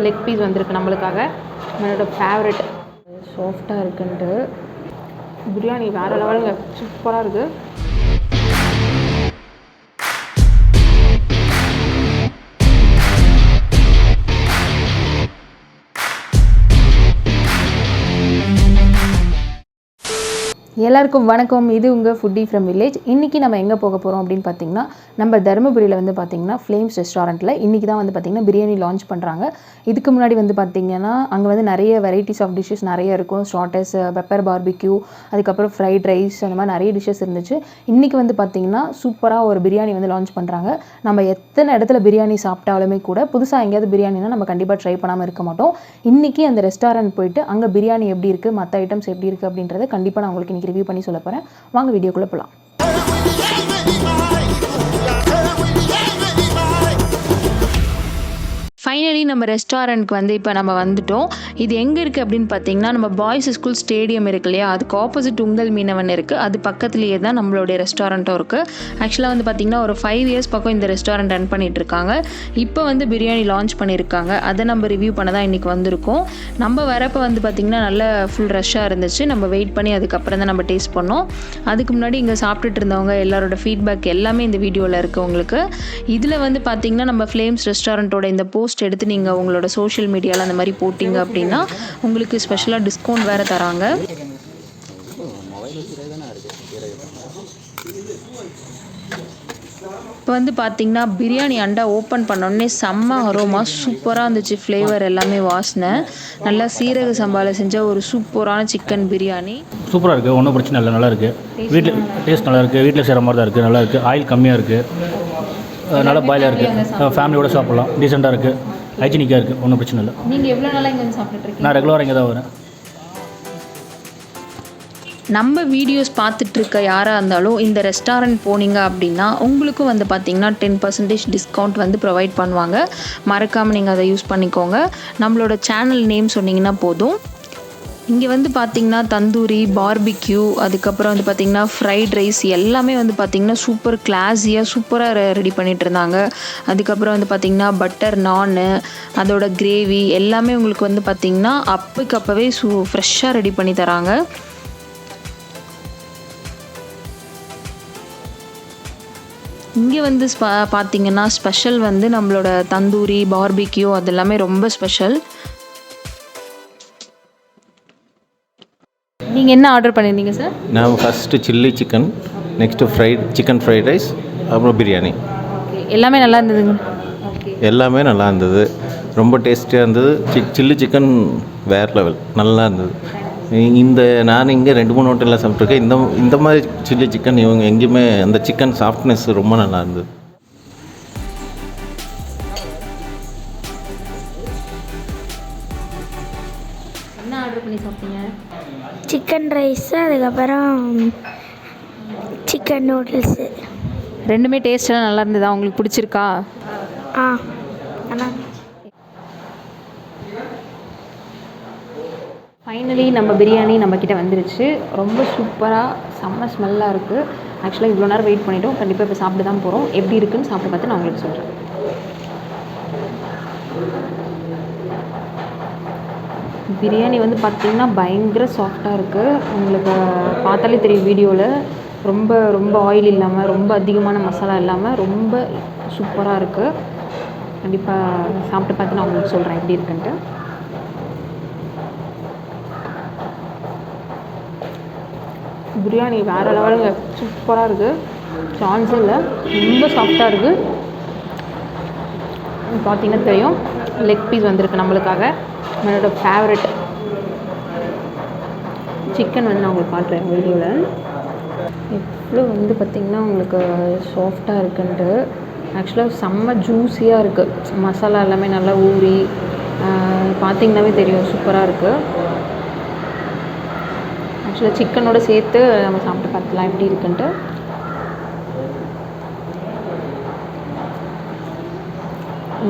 Leg piece வந்திருக்கு நம்மளுக்காக. என்னோடய ஃபேவரெட் சாஃப்டாக இருக்குன்ட்டு. பிரியாணி வேறு லெவலுங்க, சூப்பராக இருக்குது. எல்லாருக்கும் வணக்கம். இது உங்கள் ஃபுட்டி ஃப்ரம் வில்லேஜ். இன்றைக்கி நம்ம எங்கே போக போகிறோம் அப்படின்னு பார்த்தீங்கன்னா, நம்ம தருமபுரியில் வந்து பார்த்திங்கன்னா ஃப்ளேம்ஸ் ரெஸ்டாரண்ட்டில் இன்றைக்கி தான் வந்து பார்த்திங்கன்னா பிரியாணி லான்ச் பண்ணுறாங்க. இதுக்கு முன்னாடி வந்து பார்த்திங்கன்னா அங்கே வந்து நிறைய வெரைட்டிஸ் ஆஃப் டிஷ்ஷஸ் நிறைய இருக்கும். ஸ்டார்டர்ஸ், பெப்பர் பார்பிக்யூ, அதுக்கப்புறம் ஃப்ரைட் ரைஸ், அந்த மாதிரி நிறைய டிஷ்ஷஸ் இருந்துச்சு. இன்றைக்கி வந்து பார்த்திங்கன்னா சூப்பராக ஒரு பிரியாணி வந்து லான்ச் பண்ணுறாங்க. நம்ம எத்தனை இடத்துல பிரியாணி சாப்பிட்டாலுமே கூட புதுசாக எங்கேயாவது பிரியாணினா நம்ம கண்டிப்பாக ட்ரை பண்ணாமல் இருக்க மாட்டோம். இன்றைக்கி அந்த ரெஸ்டாரண்ட் போயிட்டு அங்கே பிரியாணி எப்படி இருக்குது, மற்ற ஐட்டம்ஸ் எப்படி இருக்குது அப்படின்றத கண்டிப்பாக நான் உங்களுக்கு ரிவ்யூ பண்ணி சொல்ல போகிறேன். வாங்க வீடியோக்குள்ளே போகலாம். ஃபைனலி நம்ம ரெஸ்டாரண்ட்க்கு வந்து இப்போ நம்ம வந்துட்டோம். இது எங்கே இருக்குது அப்படின்னு பார்த்தீங்கன்னா, நம்ம பாய்ஸ் ஸ்கூல் ஸ்டேடியம் இருக்கு இல்லையா, அதுக்கு ஆப்போசிட் உங்கள் மீனவன் இருக்குது. அது பக்கத்துலேயே தான் நம்மளுடைய ரெஸ்டாரண்ட்டும் இருக்குது. ஆக்சுவலாக வந்து பார்த்திங்கன்னா ஒரு 5 இயர்ஸ் பக்கம் இந்த ரெஸ்டாரண்ட் ரன் பண்ணிகிட்ருக்காங்க. இப்போ வந்து பிரியாணி லான்ச் பண்ணியிருக்காங்க. அதை நம்ம ரிவ்யூ பண்ண தான் இன்றைக்கி வந்திருக்கோம். நம்ம வரப்போ வந்து பார்த்திங்கன்னா நல்ல ஃபுல் ரஷ்ஷாக இருந்துச்சு. நம்ம வெயிட் பண்ணி அதுக்கப்புறம் தான் நம்ம டேஸ்ட் பண்ணோம். அதுக்கு முன்னாடி இங்கே சாப்பிட்டுட்டு இருந்தவங்க எல்லாரோட ஃபீட்பேக் எல்லாமே இந்த வீடியோவில் இருக்குது உங்களுக்கு. இதில் வந்து பார்த்திங்கன்னா நம்ம ஃப்ளேம்ஸ் ரெஸ்டாரண்ட்டோட இந்த போஸ்ட் எடுத்து நீங்கள் உங்களோட சோஷியல் மீடியாவில் அந்த மாதிரி போட்டிங்க அப்படின்னா உங்களுக்கு ஸ்பெஷலாக டிஸ்கவுண்ட் வேறு தராங்க. இப்போ வந்து பார்த்திங்கன்னா பிரியாணி அண்டா ஓப்பன் பண்ணோடனே செம்ம அரோமா சூப்பராக இருந்துச்சு. ஃப்ளேவர் எல்லாமே வாசனை நல்லா சீரக சம்பாவில் செஞ்ச ஒரு சூப்பரான சிக்கன் பிரியாணி. சூப்பராக இருக்குது, ஒன்றும் பிரச்சனை இல்லை, நல்லா இருக்குது. வீட்டில் டேஸ்ட் நல்லா இருக்குது, வீட்டில் செய்கிற மாதிரி தான் இருக்குது, நல்லா இருக்குது. ஆயில் கம்மியாக இருக்குது, நல்லா பாயிலாக இருக்குது, ஃபேமிலியோட சாப்பிட்லாம். டீசெண்டாக இருக்குது, ஹைஜீனிக்காக இருக்குது, ஒன்றும் பிரச்சனை இல்லை. நீங்கள் எவ்வளோ நாளாக இங்கே வந்து சாப்பிட்டுருக்கீங்க? நான் ரெகுலராக இங்கே தான் வரேன். நம்ம வீடியோஸ் பார்த்துட்ருக்க யாராக இருந்தாலும் இந்த ரெஸ்டாரண்ட் போனீங்க அப்படின்னா உங்களுக்கும் வந்து பார்த்திங்கன்னா 10% டிஸ்கவுண்ட் வந்து ப்ரொவைட் பண்ணுவாங்க. மறக்காமல் நீங்கள் அதை யூஸ் பண்ணிக்கோங்க. நம்மளோட சேனல் நேம் சொன்னிங்கன்னா போதும். இங்கே வந்து பார்த்திங்கன்னா தந்தூரி, பார்பிக்யூ, அதுக்கப்புறம் வந்து பார்த்திங்கன்னா ஃப்ரைட் ரைஸ் எல்லாமே வந்து பார்த்திங்கன்னா சூப்பர் கிளாஸியாக சூப்பராக ரெடி பண்ணிகிட்டு இருந்தாங்க. அதுக்கப்புறம் வந்து பார்த்திங்கன்னா பட்டர் நானு, அதோட கிரேவி எல்லாமே உங்களுக்கு வந்து பார்த்திங்கன்னா அப்போவே ஃப்ரெஷ்ஷாக ரெடி பண்ணி தராங்க. இங்கே வந்து பார்த்திங்கன்னா ஸ்பெஷல் வந்து நம்மளோட தந்தூரி, பார்பிக்யூ அது எல்லாமே ரொம்ப ஸ்பெஷல். நீங்கள் என்ன ஆர்டர் பண்ணியிருந்தீங்க சார்? நான் first chilli chicken, next chicken fried rice, அப்புறம் பிரியாணி. ஓகே, எல்லாமே நல்லா இருந்ததுங்க. எல்லாமே நல்லா இருந்தது, ரொம்ப டேஸ்டியாக இருந்தது. சில்லி சிக்கன் வேறு லெவல், நல்லா இருந்தது. நான் இங்கே 2-3 ஹோட்டலில் சாப்பிட்ருக்கேன். இந்த மாதிரி சில்லி சிக்கன் இவங்க எங்கேயுமே அந்த சிக்கன் சாஃப்ட்னஸ் ரொம்ப நல்லா இருந்தது. என்ன ஆர்டர் பண்ணி சாப்பிட்டீங்க? சிக்கன் ரைஸு, அதுக்கப்புறம் சிக்கன் நூடுல்ஸு. ரெண்டுமே டேஸ்ட்டெல்லாம் நல்லா இருந்ததா? உங்களுக்கு பிடிச்சிருக்கா? ஆனால் ஃபைனலி நம்ம பிரியாணி நம்மக்கிட்ட வந்துருச்சு. ரொம்ப சூப்பராக செம்ம ஸ்மெல்லாக இருக்குது. ஆக்சுவலாக இவ்வளோ நேரம் வெயிட் பண்ணிவிட்டோம். கண்டிப்பாக இப்போ சாப்பிட்டு தான் போகிறோம். எப்படி இருக்குன்னு சாப்பிட்டு பார்த்து நான் உங்களுக்கு சொல்கிறேன். பிரியாணி வந்து பார்த்திங்கன்னா பயங்கர சாஃப்டாக இருக்குது. உங்களுக்கு பார்த்தாலே தெரியும் வீடியோவில். ரொம்ப ரொம்ப ஆயில் இல்லாமல், ரொம்ப அதிகமான மசாலா இல்லாமல் ரொம்ப சூப்பராக இருக்குது. கண்டிப்பாக சாப்பிட்டு பார்த்து நான் உங்களுக்கு சொல்கிறேன் எப்படி இருக்குன்ட்டு. பிரியாணி வேறு லெவலுங்க, சூப்பராக இருக்குது, சான்ஸே இல்லை. ரொம்ப சாஃப்டாக இருக்குது. பார்த்திங்கன்னா தெரியும் லெக் பீஸ் வந்திருக்கு நம்மளுக்காக. என்னோடய ஃபேவரெட் சிக்கன் வந்து நான் உங்களுக்கு காட்டுறேன் வீடியோவில். எவ்வளோ வந்து பார்த்திங்கன்னா உங்களுக்கு சாஃப்டாக இருக்குன்ட்டு. ஆக்சுவலாக செம்ம ஜூஸியாக இருக்குது. மசாலா எல்லாமே நல்லா ஊறி பார்த்திங்கனாவே தெரியும் சூப்பராக இருக்குது. ஆக்சுவலாக சிக்கனோடு சேர்த்து நம்ம சாப்பிட்டு பார்த்துலாம் எப்படி இருக்குன்ட்டு.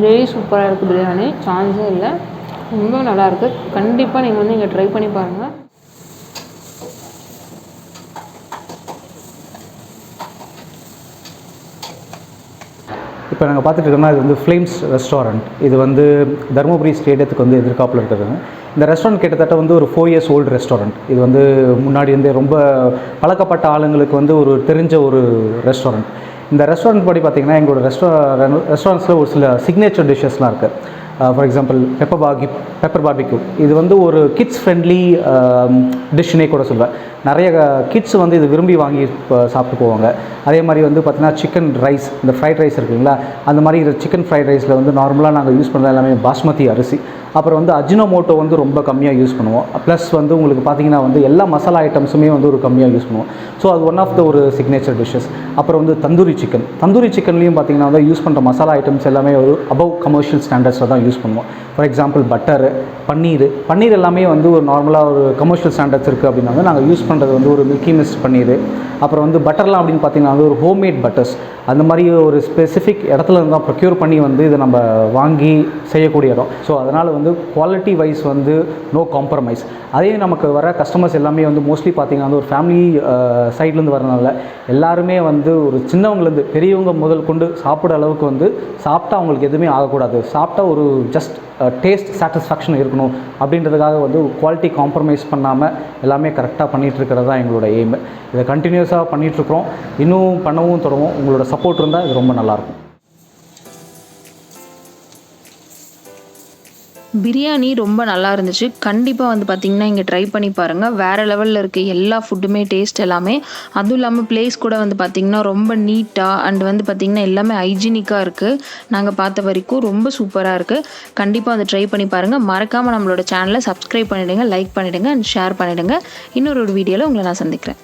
வெரி சூப்பராக இருக்குது பிரியாணி, சான்ஸே இல்லை. ரொம்ப நல்லாயிருக்கு. கண்டிப்பாக நீங்கள் வந்து இங்கே ட்ரை பண்ணி பாருங்கள். இப்போ இப்போ நாங்கள் பார்த்துட்டு இருக்கோம்னா இது வந்து ஃப்ளேம்ஸ் ரெஸ்டாரண்ட். இது வந்து தருமபுரி ஸ்டேடியத்துக்கு வந்து எதிர்காப்பில் இருக்கிறது. இந்த ரெஸ்டாரண்ட் கிட்டத்தட்ட வந்து ஒரு 4 years ஓல்டு ரெஸ்டாரண்ட். இது வந்து முன்னாடி வந்து ரொம்ப பழக்கப்பட்ட ஆளுங்களுக்கு வந்து ஒரு தெரிஞ்ச ஒரு ரெஸ்டாரண்ட். இந்த ரெஸ்டாரண்ட் படி பார்த்திங்கன்னா எங்களோட ரெஸ்டாரண்ட்ஸில் ஒரு சில சிக்னேச்சர் டிஷ்ஷஸ்லாம் இருக்குது. For example pepper barbecue. இது வந்து ஒரு கிட்ஸ் ஃப்ரெண்ட்லி டிஷ்ஷுனே கூட சொல்லுவேன். நிறைய கிட்ஸ் வந்து இது விரும்பி வாங்கி சாப்பிட்டு போவாங்க. அதே மாதிரி வந்து பார்த்திங்கன்னா சிக்கன் ரைஸ், இந்த ஃப்ரைட் ரைஸ் இருக்குங்களா, அந்த மாதிரி சிக்கன் ஃப்ரைட் ரைஸில் வந்து நார்மலாக நாங்கள் யூஸ் பண்ணுறது எல்லாமே பாஸ்மதி அரிசி. அப்புறம் வந்து அஜினோமோட்டோ வந்து ரொம்ப கம்மியாக யூஸ் பண்ணுவோம். ப்ளஸ் வந்து உங்களுக்கு பார்த்திங்கன்னா வந்து எல்லா மசாலா ஐட்டம்ஸுமே வந்து ஒரு கம்மியாக யூஸ் பண்ணுவோம். ஸோ அது ஒன் ஆஃப் த ஒரு சிக்னேச்சர் டிஷ்ஷஸ். அப்புறம் வந்து தந்தூரி சிக்கன்லேயும் பார்த்திங்கன்னா வந்து யூஸ் பண்ணுற மசாலா ஐட்டம்ஸ் எல்லாமே ஒரு அபவ் கமர்ஷியல் ஸ்டாண்டர்ட்ஸில் தான் யூஸ் பண்ணுவோம். ஃபார் எக்ஸாம்பிள் பட்டரு, பன்னீர் எல்லாமே வந்து ஒரு நார்மலாக ஒரு கமர்ஷியல் ஸ்டாண்டர்ட்ஸ் இருக்குது அப்படின்னா வந்து நாங்கள் யூஸ் பண்ணுறது வந்து ஒரு மில்கி மிஸ்ட் பன்னீர். அப்புறம் வந்து பட்டர்லாம் அப்படின்னு பார்த்திங்கன்னா வந்து ஒரு ஹோம்மேட் பட்டர்ஸ். அந்த மாதிரி ஒரு ஸ்பெசிஃபிக் இடத்துல இருந்து தான் ப்ரொக்யூர் பண்ணி வந்து இதை நம்ம வாங்கி செய்யக்கூடிய இடம். ஸோ அதனால் வந்து குவாலிட்டி வைஸ் வந்து நோ காம்ப்ரமைஸ். அதே நமக்கு வர கஸ்டமர்ஸ் எல்லாமே வந்து மோஸ்ட்லி பார்த்திங்கன்னா வந்து ஒரு ஃபேமிலி சைட்லேருந்து வரனால எல்லாருமே வந்து ஒரு சின்னவங்கலேருந்து பெரியவங்க முதல் கொண்டு சாப்பிட்ற அளவுக்கு வந்து சாப்பிட்டா அவங்களுக்கு எதுவுமே ஆகக்கூடாது, சாப்பிட்டா ஒரு ஜஸ்ட் டேஸ்ட் சாட்டிஸ்ஃபேக்ஷன் இருக்கணும் அப்படின்றதுக்காக வந்து குவாலிட்டி காம்ப்ரமைஸ் பண்ணாமல் எல்லாமே கரெக்டாக பண்ணிகிட்ருக்கிறது தான் எங்களோட எய்மு. இதை கண்டினியூஸாக பண்ணிகிட்ருக்குறோம், இன்னும் பண்ணவும் தொடங்கும். உங்களோட சப்போர்ட் இருந்தால் இது ரொம்ப நல்லாயிருக்கும். பிரியாணி ரொம்ப நல்லா இருந்துச்சு. கண்டிப்பாக வந்து பார்த்திங்கன்னா இங்கே ட்ரை பண்ணி பாருங்கள். வேறு லெவலில் இருக்குது எல்லா ஃபுட்டுமே, டேஸ்ட் எல்லாமே. அதுவும் இல்லாமல் பிளேஸ் கூட வந்து பார்த்திங்கன்னா ரொம்ப நீட்டாக அண்ட் வந்து பார்த்திங்கன்னா எல்லாமே ஹைஜீனிக்காக இருக்குது. நாங்கள் பார்த்த வரைக்கும் ரொம்ப சூப்பராக இருக்குது. கண்டிப்பாக வந்து ட்ரை பண்ணி பாருங்கள். மறக்காமல் நம்மளோட சேனலை சப்ஸ்கிரைப் பண்ணிவிடுங்க, லைக் பண்ணிவிடுங்க அண்ட் ஷேர் பண்ணிவிடுங்க. இன்னொரு வீடியோவில் உங்களை நான் சந்திக்கிறேன்.